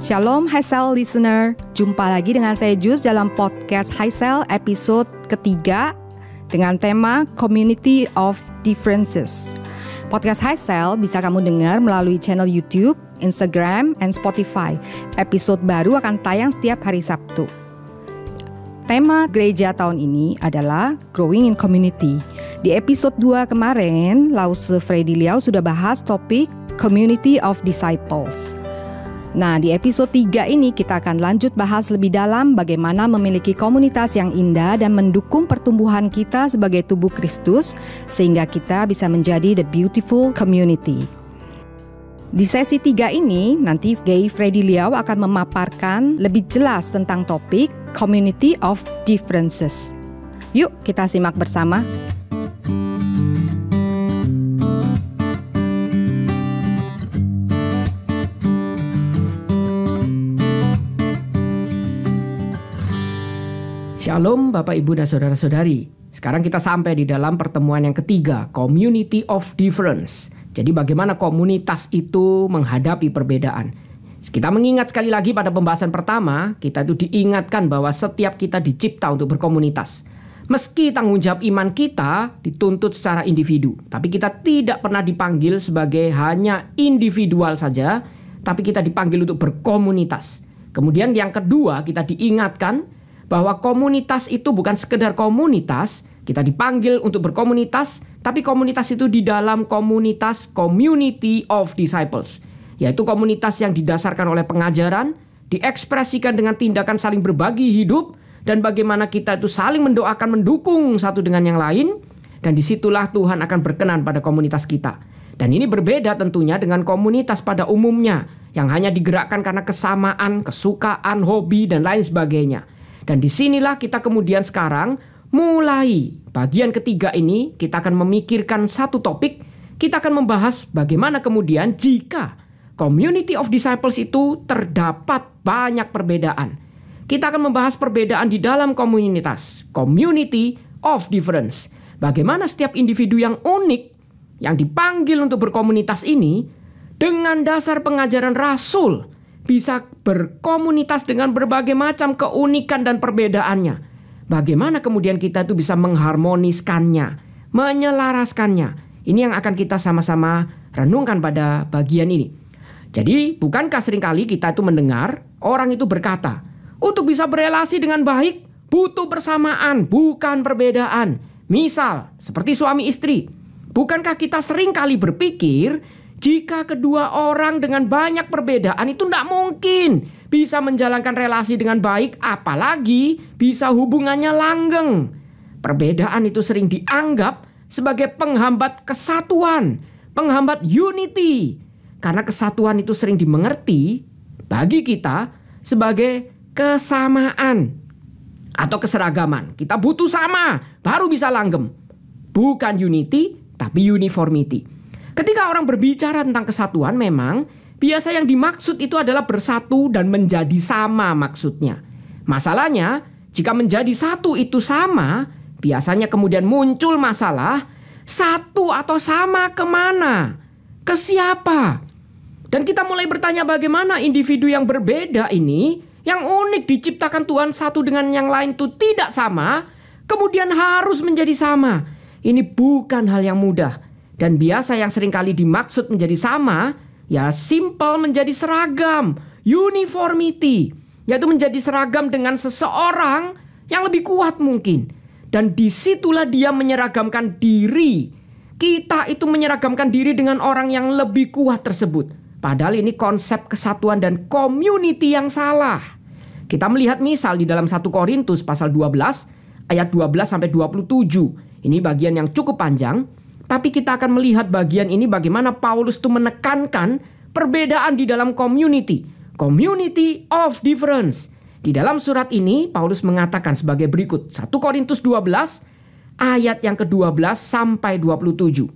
Shalom Highcell listener, jumpa lagi dengan saya Jus dalam podcast Highcell episode ketiga dengan tema Community of Differences. Podcast Highcell bisa kamu dengar melalui channel YouTube, Instagram, and Spotify. Episode baru akan tayang setiap hari Sabtu. Tema gereja tahun ini adalah Growing in Community. Di episode 2 kemarin, Lause Freddy Liao sudah bahas topik Community of Disciples. Nah, di episode 3 ini kita akan lanjut bahas lebih dalam bagaimana memiliki komunitas yang indah dan mendukung pertumbuhan kita sebagai tubuh Kristus sehingga kita bisa menjadi the beautiful community. Di sesi 3 ini, nanti Gay Freddy Liao akan memaparkan lebih jelas tentang topik Community of Differences. Yuk kita simak bersama. Shalom Bapak Ibu dan Saudara-saudari. Sekarang kita sampai di dalam pertemuan yang ketiga, Community of Difference. Jadi bagaimana komunitas itu menghadapi perbedaan. Kita mengingat sekali lagi pada pembahasan pertama, kita itu diingatkan bahwa setiap kita dicipta untuk berkomunitas. Meski tanggung jawab iman kita dituntut secara individu, tapi kita tidak pernah dipanggil sebagai hanya individual saja, tapi kita dipanggil untuk berkomunitas. Kemudian yang kedua, kita diingatkan bahwa komunitas itu bukan sekedar komunitas, kita dipanggil untuk berkomunitas, tapi komunitas itu di dalam komunitas Community of Disciples, yaitu komunitas yang didasarkan oleh pengajaran, diekspresikan dengan tindakan saling berbagi hidup, dan bagaimana kita itu saling mendoakan, mendukung satu dengan yang lain, dan disitulah Tuhan akan berkenan pada komunitas kita. Dan ini berbeda tentunya dengan komunitas pada umumnya, yang hanya digerakkan karena kesamaan, kesukaan, hobi, dan lain sebagainya. Dan disinilah kita kemudian sekarang mulai bagian ketiga ini kita akan memikirkan satu topik. Kita akan membahas bagaimana kemudian jika Community of Disciples itu terdapat banyak perbedaan. Kita akan membahas perbedaan di dalam komunitas, Community of Difference. Bagaimana setiap individu yang unik yang dipanggil untuk berkomunitas ini dengan dasar pengajaran Rasul bisa berkomunitas dengan berbagai macam keunikan dan perbedaannya. Bagaimana kemudian kita itu bisa mengharmoniskannya, menyelaraskannya. Ini yang akan kita sama-sama renungkan pada bagian ini. Jadi, bukankah seringkali kita itu mendengar orang itu berkata, untuk bisa berelasi dengan baik, butuh persamaan, bukan perbedaan. Misal, seperti suami istri. Bukankah kita seringkali berpikir, jika kedua orang dengan banyak perbedaan itu tidak mungkin bisa menjalankan relasi dengan baik, apalagi bisa hubungannya langgeng. Perbedaan itu sering dianggap sebagai penghambat kesatuan, penghambat unity. Karena kesatuan itu sering dimengerti bagi kita sebagai kesamaan atau keseragaman. Kita butuh sama, baru bisa langgeng. Bukan unity, tapi uniformity. Ketika orang berbicara tentang kesatuan, memang biasa yang dimaksud itu adalah bersatu dan menjadi sama maksudnya. Masalahnya, jika menjadi satu itu sama, biasanya kemudian muncul masalah, satu atau sama kemana? Ke siapa? Dan kita mulai bertanya bagaimana individu yang berbeda ini, yang unik diciptakan Tuhan satu dengan yang lain itu tidak sama, kemudian harus menjadi sama. Ini bukan hal yang mudah. Dan biasa yang seringkali dimaksud menjadi sama, ya simple menjadi seragam, uniformity, yaitu menjadi seragam dengan seseorang yang lebih kuat mungkin. Dan disitulah dia menyeragamkan diri. Kita itu menyeragamkan diri dengan orang yang lebih kuat tersebut. Padahal ini konsep kesatuan dan community yang salah. Kita melihat misal di dalam 1 Korintus pasal 12 ayat 12 sampai 27. Ini bagian yang cukup panjang. Tapi kita akan melihat bagian ini bagaimana Paulus itu menekankan perbedaan di dalam community. Community of difference. Di dalam surat ini Paulus mengatakan sebagai berikut. 1 Korintus 12 ayat yang ke-12 sampai 27.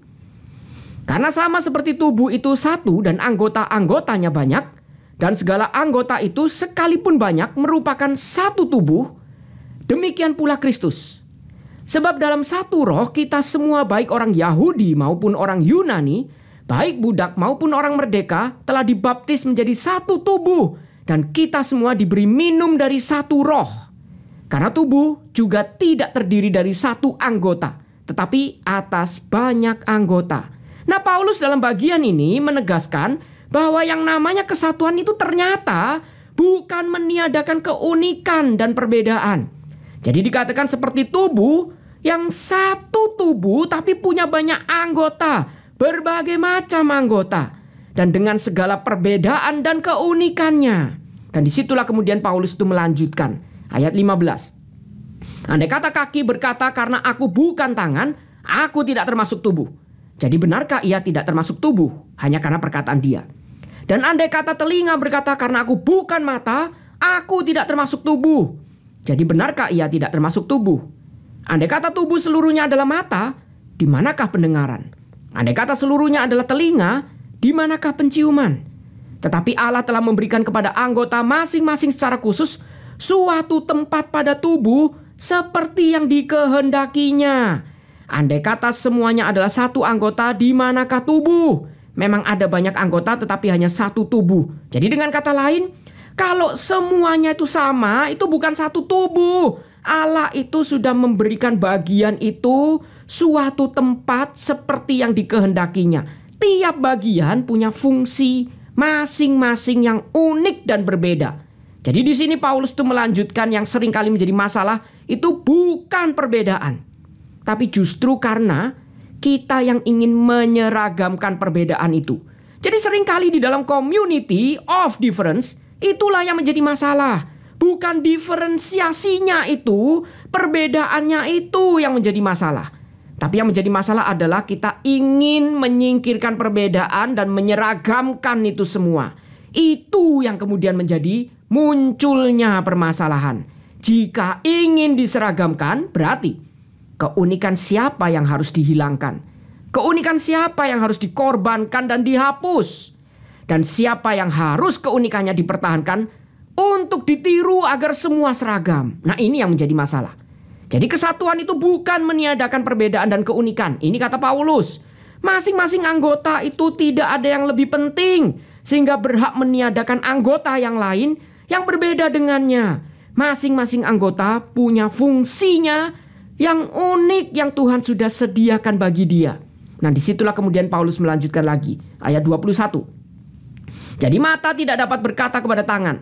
Karena sama seperti tubuh itu satu dan anggota-anggotanya banyak. Dan segala anggota itu sekalipun banyak merupakan satu tubuh. Demikian pula Kristus. Sebab dalam satu roh kita semua baik orang Yahudi maupun orang Yunani, baik budak maupun orang merdeka telah dibaptis menjadi satu tubuh dan kita semua diberi minum dari satu roh. Karena tubuh juga tidak terdiri dari satu anggota, tetapi atas banyak anggota. Nah, Paulus dalam bagian ini menegaskan bahwa yang namanya kesatuan itu ternyata bukan meniadakan keunikan dan perbedaan. Jadi dikatakan seperti tubuh yang satu tubuh tapi punya banyak anggota, berbagai macam anggota, dan dengan segala perbedaan dan keunikannya. Dan disitulah kemudian Paulus itu melanjutkan ayat 15. Andai kata kaki berkata, karena aku bukan tangan, aku tidak termasuk tubuh. Jadi benarkah ia tidak termasuk tubuh hanya karena perkataan dia? Dan andai kata telinga berkata, karena aku bukan mata, aku tidak termasuk tubuh. Jadi benarkah ia tidak termasuk tubuh? Andai kata tubuh seluruhnya adalah mata, di manakah pendengaran? Andai kata seluruhnya adalah telinga, di manakah penciuman? Tetapi Allah telah memberikan kepada anggota masing-masing secara khusus suatu tempat pada tubuh seperti yang dikehendakinya. Andai kata semuanya adalah satu anggota, di manakah tubuh? Memang ada banyak anggota tetapi hanya satu tubuh. Jadi dengan kata lain, kalau semuanya itu sama, itu bukan satu tubuh. Allah itu sudah memberikan bagian itu suatu tempat seperti yang dikehendakinya. Tiap bagian punya fungsi masing-masing yang unik dan berbeda. Jadi di sini Paulus itu melanjutkan yang seringkali menjadi masalah itu bukan perbedaan, tapi justru karena kita yang ingin menyeragamkan perbedaan itu. Jadi seringkali di dalam community of difference itulah yang menjadi masalah. Bukan diferensiasinya itu, perbedaannya itu yang menjadi masalah. Tapi yang menjadi masalah adalah kita ingin menyingkirkan perbedaan dan menyeragamkan itu semua. Itu yang kemudian menjadi munculnya permasalahan. Jika ingin diseragamkan, berarti keunikan siapa yang harus dihilangkan? Keunikan siapa yang harus dikorbankan dan dihapus? Dan siapa yang harus keunikannya dipertahankan untuk ditiru agar semua seragam? Nah, ini yang menjadi masalah. Jadi kesatuan itu bukan meniadakan perbedaan dan keunikan. Ini kata Paulus. Masing-masing anggota itu tidak ada yang lebih penting sehingga berhak meniadakan anggota yang lain yang berbeda dengannya. Masing-masing anggota punya fungsinya yang unik yang Tuhan sudah sediakan bagi dia. Nah, disitulah kemudian Paulus melanjutkan lagi ayat 21. Jadi mata tidak dapat berkata kepada tangan,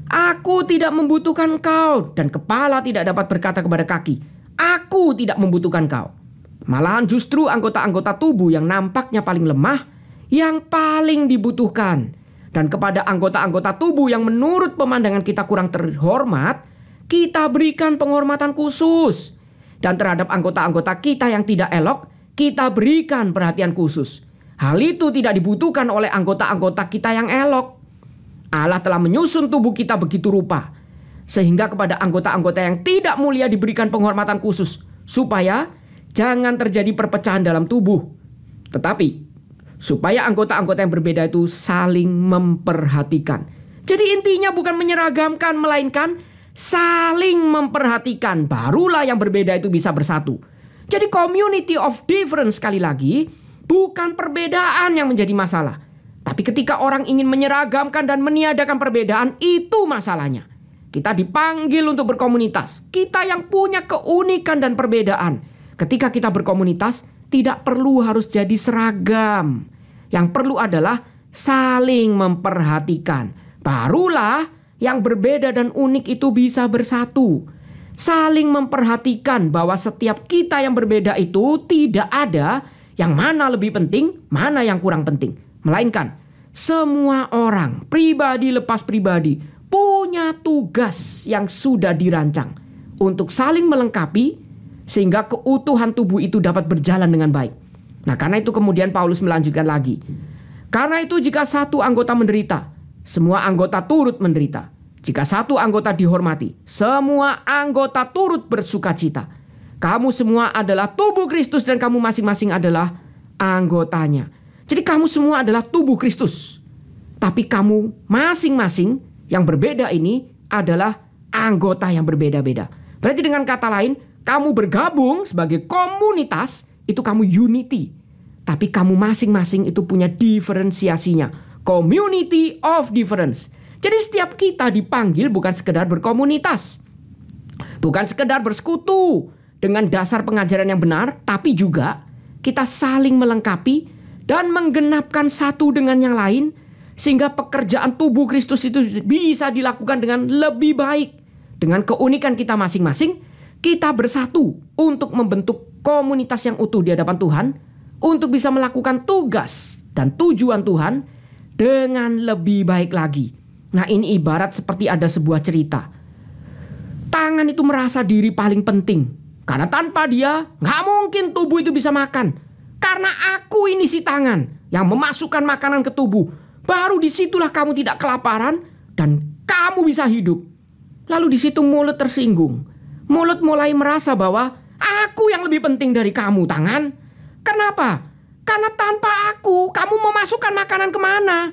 aku tidak membutuhkan kau, dan kepala tidak dapat berkata kepada kaki, aku tidak membutuhkan kau. Malahan justru anggota-anggota tubuh yang nampaknya paling lemah yang paling dibutuhkan. Dan kepada anggota-anggota tubuh yang menurut pemandangan kita kurang terhormat, kita berikan penghormatan khusus. Dan terhadap anggota-anggota kita yang tidak elok, kita berikan perhatian khusus. Hal itu tidak dibutuhkan oleh anggota-anggota kita yang elok. Allah telah menyusun tubuh kita begitu rupa, sehingga kepada anggota-anggota yang tidak mulia diberikan penghormatan khusus, supaya jangan terjadi perpecahan dalam tubuh. Tetapi supaya anggota-anggota yang berbeda itu saling memperhatikan. Jadi intinya bukan menyeragamkan, melainkan saling memperhatikan. Barulah yang berbeda itu bisa bersatu. Jadi community of difference, sekali lagi, bukan perbedaan yang menjadi masalah. Tapi ketika orang ingin menyeragamkan dan meniadakan perbedaan, itu masalahnya. Kita dipanggil untuk berkomunitas. Kita yang punya keunikan dan perbedaan. Ketika kita berkomunitas, tidak perlu harus jadi seragam. Yang perlu adalah saling memperhatikan. Barulah yang berbeda dan unik itu bisa bersatu. Saling memperhatikan bahwa setiap kita yang berbeda itu tidak ada yang mana lebih penting, mana yang kurang penting. Melainkan semua orang, pribadi lepas pribadi, punya tugas yang sudah dirancang untuk saling melengkapi sehingga keutuhan tubuh itu dapat berjalan dengan baik. Nah, karena itu kemudian Paulus melanjutkan lagi. Karena itu jika satu anggota menderita, semua anggota turut menderita. Jika satu anggota dihormati, semua anggota turut bersukacita. Kamu semua adalah tubuh Kristus dan kamu masing-masing adalah anggotanya. Jadi kamu semua adalah tubuh Kristus. Tapi kamu masing-masing yang berbeda ini adalah anggota yang berbeda-beda. Berarti dengan kata lain, kamu bergabung sebagai komunitas, itu kamu unity. Tapi kamu masing-masing itu punya diferensiasinya. Community of difference. Jadi setiap kita dipanggil bukan sekedar berkomunitas, bukan sekedar bersekutu dengan dasar pengajaran yang benar, tapi juga kita saling melengkapi dan menggenapkan satu dengan yang lain, sehingga pekerjaan tubuh Kristus itu bisa dilakukan dengan lebih baik. Dengan keunikan kita masing-masing, kita bersatu untuk membentuk komunitas yang utuh di hadapan Tuhan, untuk bisa melakukan tugas dan tujuan Tuhan dengan lebih baik lagi. Nah, ini ibarat seperti ada sebuah cerita. Tangan itu merasa diri paling penting, karena tanpa dia gak mungkin tubuh itu bisa makan. Karena aku ini si tangan yang memasukkan makanan ke tubuh, baru disitulah kamu tidak kelaparan dan kamu bisa hidup. Lalu di situ mulut tersinggung. Mulut mulai merasa bahwa aku yang lebih penting dari kamu, tangan. Kenapa? Karena tanpa aku, kamu memasukkan makanan kemana?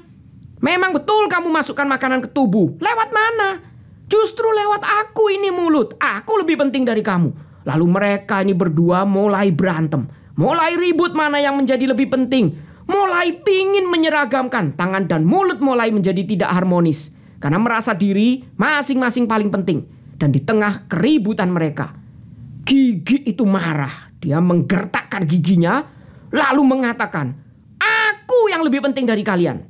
Memang betul kamu masukkan makanan ke tubuh. Lewat mana? Justru lewat aku ini mulut. Aku lebih penting dari kamu. Lalu mereka ini berdua mulai berantem. Mulai ribut mana yang menjadi lebih penting. Mulai pingin menyeragamkan. Tangan dan mulut mulai menjadi tidak harmonis. Karena merasa diri masing-masing paling penting. Dan di tengah keributan mereka, gigi itu marah. Dia menggertakkan giginya, lalu mengatakan, aku yang lebih penting dari kalian.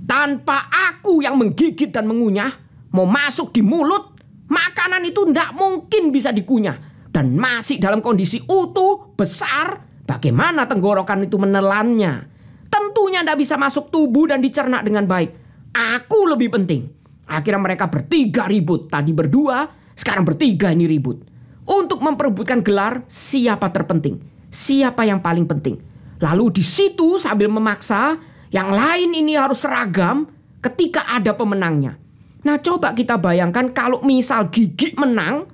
Tanpa aku yang menggigit dan mengunyah, mau masuk di mulut, makanan itu tidak mungkin bisa dikunyah. Dan masih dalam kondisi utuh, besar, bagaimana tenggorokan itu menelannya? Tentunya tidak bisa masuk tubuh dan dicerna dengan baik. Aku lebih penting. Akhirnya mereka bertiga ribut. Tadi berdua, sekarang bertiga ini ribut. Untuk memperebutkan gelar siapa terpenting, siapa yang paling penting. Lalu di situ sambil memaksa, yang lain ini harus seragam ketika ada pemenangnya. Nah, coba kita bayangkan kalau misal gigi menang,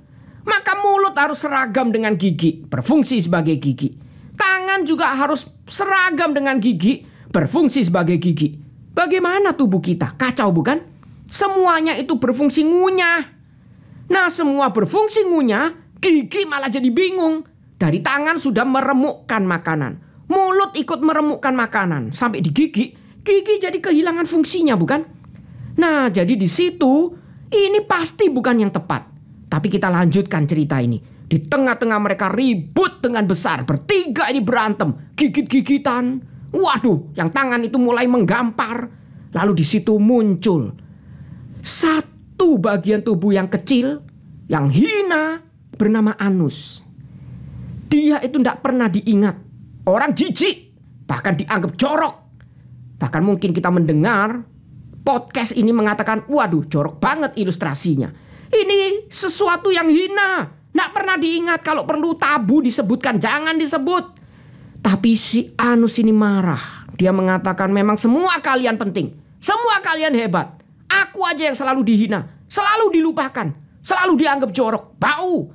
maka mulut harus seragam dengan gigi, berfungsi sebagai gigi. Tangan juga harus seragam dengan gigi, berfungsi sebagai gigi. Bagaimana tubuh kita? Kacau bukan? Semuanya itu berfungsi ngunyah. Nah, semua berfungsi ngunyah, gigi malah jadi bingung. Dari tangan sudah meremukkan makanan. Mulut ikut meremukkan makanan sampai di gigi. Gigi jadi kehilangan fungsinya bukan? Nah, jadi di situ ini pasti bukan yang tepat. Tapi kita lanjutkan cerita ini. Di tengah-tengah mereka ribut dengan besar. Bertiga ini berantem, gigit-gigitan. Waduh, yang tangan itu mulai menggampar. Lalu di situ muncul satu bagian tubuh yang kecil, yang hina, bernama anus. Dia itu tidak pernah diingat. Orang jijik, bahkan dianggap jorok. Bahkan mungkin kita mendengar podcast ini mengatakan, waduh jorok banget ilustrasinya. Ini sesuatu yang hina. Nggak pernah diingat, kalau perlu tabu disebutkan, jangan disebut. Tapi si anus ini marah. Dia mengatakan memang semua kalian penting. Semua kalian hebat. Aku aja yang selalu dihina, selalu dilupakan, selalu dianggap jorok, bau.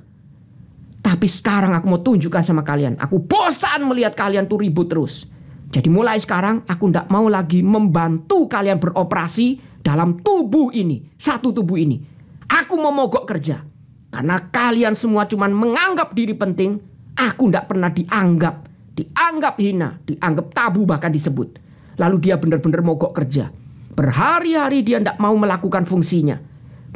Tapi sekarang aku mau tunjukkan sama kalian. Aku bosan melihat kalian tuh ribut terus. Jadi mulai sekarang aku tidak mau lagi membantu kalian beroperasi dalam tubuh ini. Satu tubuh ini. Aku mau mogok kerja. Karena kalian semua cuma menganggap diri penting. Aku tidak pernah dianggap. Dianggap hina. Dianggap tabu bahkan disebut. Lalu dia benar-benar mogok kerja. Berhari-hari dia tidak mau melakukan fungsinya.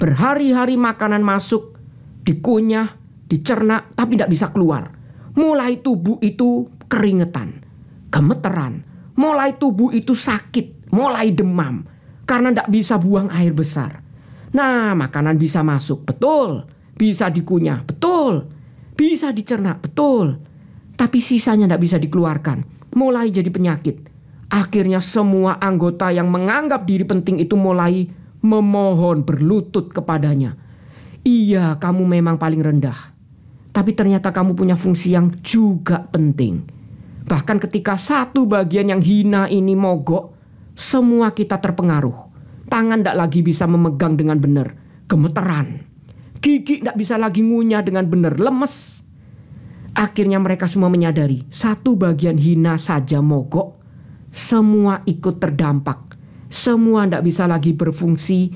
Berhari-hari makanan masuk, dikunyah, dicerna, tapi tidak bisa keluar. Mulai tubuh itu keringetan, gemeteran. Mulai tubuh itu sakit, mulai demam. Karena tidak bisa buang air besar. Nah, makanan bisa masuk, betul. Bisa dikunyah, betul. Bisa dicerna, betul. Tapi sisanya tidak bisa dikeluarkan. Mulai jadi penyakit. Akhirnya semua anggota yang menganggap diri penting itu mulai memohon berlutut kepadanya. Iya, kamu memang paling rendah. Tapi ternyata kamu punya fungsi yang juga penting. Bahkan ketika satu bagian yang hina ini mogok, semua kita terpengaruh. Tangan tidak lagi bisa memegang dengan benar, gemeteran. Gigi tidak bisa lagi ngunyah dengan benar, lemes. Akhirnya mereka semua menyadari, satu bagian hina saja mogok, semua ikut terdampak. Semua tidak bisa lagi berfungsi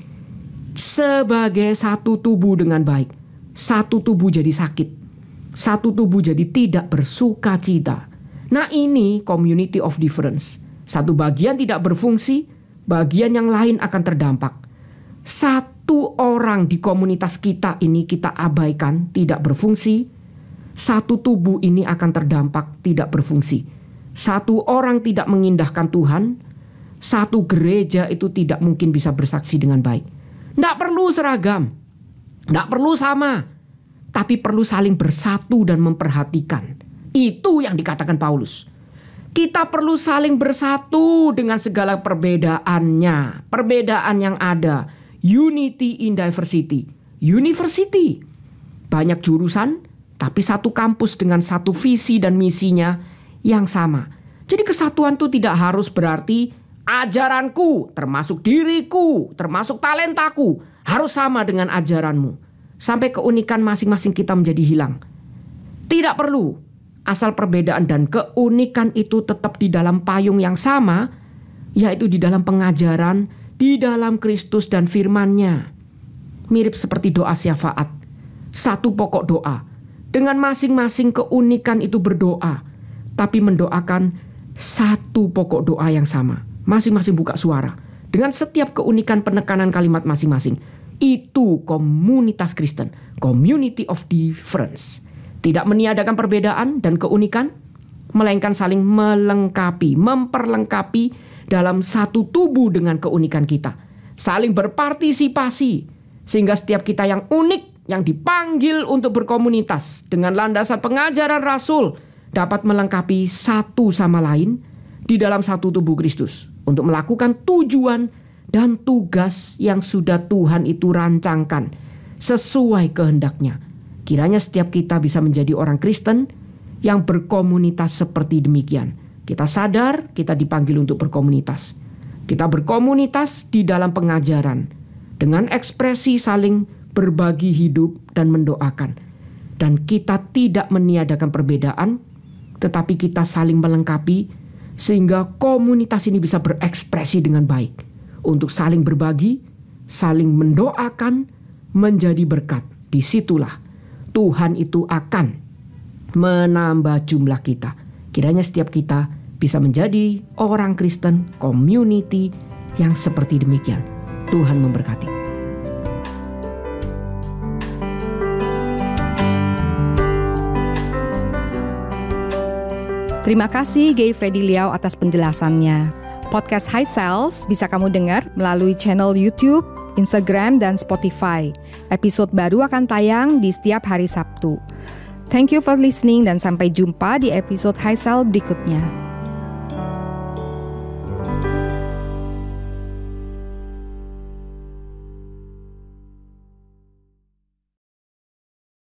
sebagai satu tubuh dengan baik. Satu tubuh jadi sakit. Satu tubuh jadi tidak bersuka cita. Nah, ini community of difference. Satu bagian tidak berfungsi, bagian yang lain akan terdampak. satu orang di komunitas kita ini kita abaikan, tidak berfungsi, satu tubuh ini akan terdampak, tidak berfungsi. Satu orang tidak mengindahkan Tuhan, satu gereja itu tidak mungkin bisa bersaksi dengan baik. Tidak perlu seragam, tidak perlu sama, tapi perlu saling bersatu dan memperhatikan. Itu yang dikatakan Paulus. Kita perlu saling bersatu dengan segala perbedaannya. Perbedaan yang ada. Unity in diversity. University. Banyak jurusan, tapi satu kampus dengan satu visi dan misinya yang sama. Jadi kesatuan itu tidak harus berarti ajaranku, termasuk diriku, termasuk talentaku, harus sama dengan ajaranmu. Sampai keunikan masing-masing kita menjadi hilang. Tidak perlu. Asal perbedaan dan keunikan itu tetap di dalam payung yang sama, yaitu di dalam pengajaran, di dalam Kristus dan firman-Nya. Mirip seperti doa syafaat, satu pokok doa. Dengan masing-masing keunikan itu berdoa, tapi mendoakan satu pokok doa yang sama. Masing-masing buka suara. Dengan setiap keunikan penekanan kalimat masing-masing. Itu komunitas Kristen, community of difference. Tidak meniadakan perbedaan dan keunikan, melainkan saling melengkapi, memperlengkapi dalam satu tubuh dengan keunikan kita. Saling berpartisipasi, sehingga setiap kita yang unik, yang dipanggil untuk berkomunitas dengan landasan pengajaran Rasul, dapat melengkapi satu sama lain di dalam satu tubuh Kristus. Untuk melakukan tujuan dan tugas yang sudah Tuhan itu rancangkan sesuai kehendaknya. Kiranya setiap kita bisa menjadi orang Kristen yang berkomunitas seperti demikian. Kita sadar kita dipanggil untuk berkomunitas. Kita berkomunitas di dalam pengajaran dengan ekspresi saling berbagi hidup dan mendoakan. Dan kita tidak meniadakan perbedaan, tetapi kita saling melengkapi sehingga komunitas ini bisa berekspresi dengan baik. Untuk saling berbagi, saling mendoakan, menjadi berkat. Disitulah Tuhan itu akan menambah jumlah kita. Kiranya setiap kita bisa menjadi orang Kristen, community yang seperti demikian. Tuhan memberkati. Terima kasih Gay Freddy Liao atas penjelasannya. Podcast High Cells bisa kamu dengar melalui channel YouTube, Instagram, dan Spotify. Episode baru akan tayang di setiap hari Sabtu. Thank you for listening dan sampai jumpa di episode High Cell berikutnya.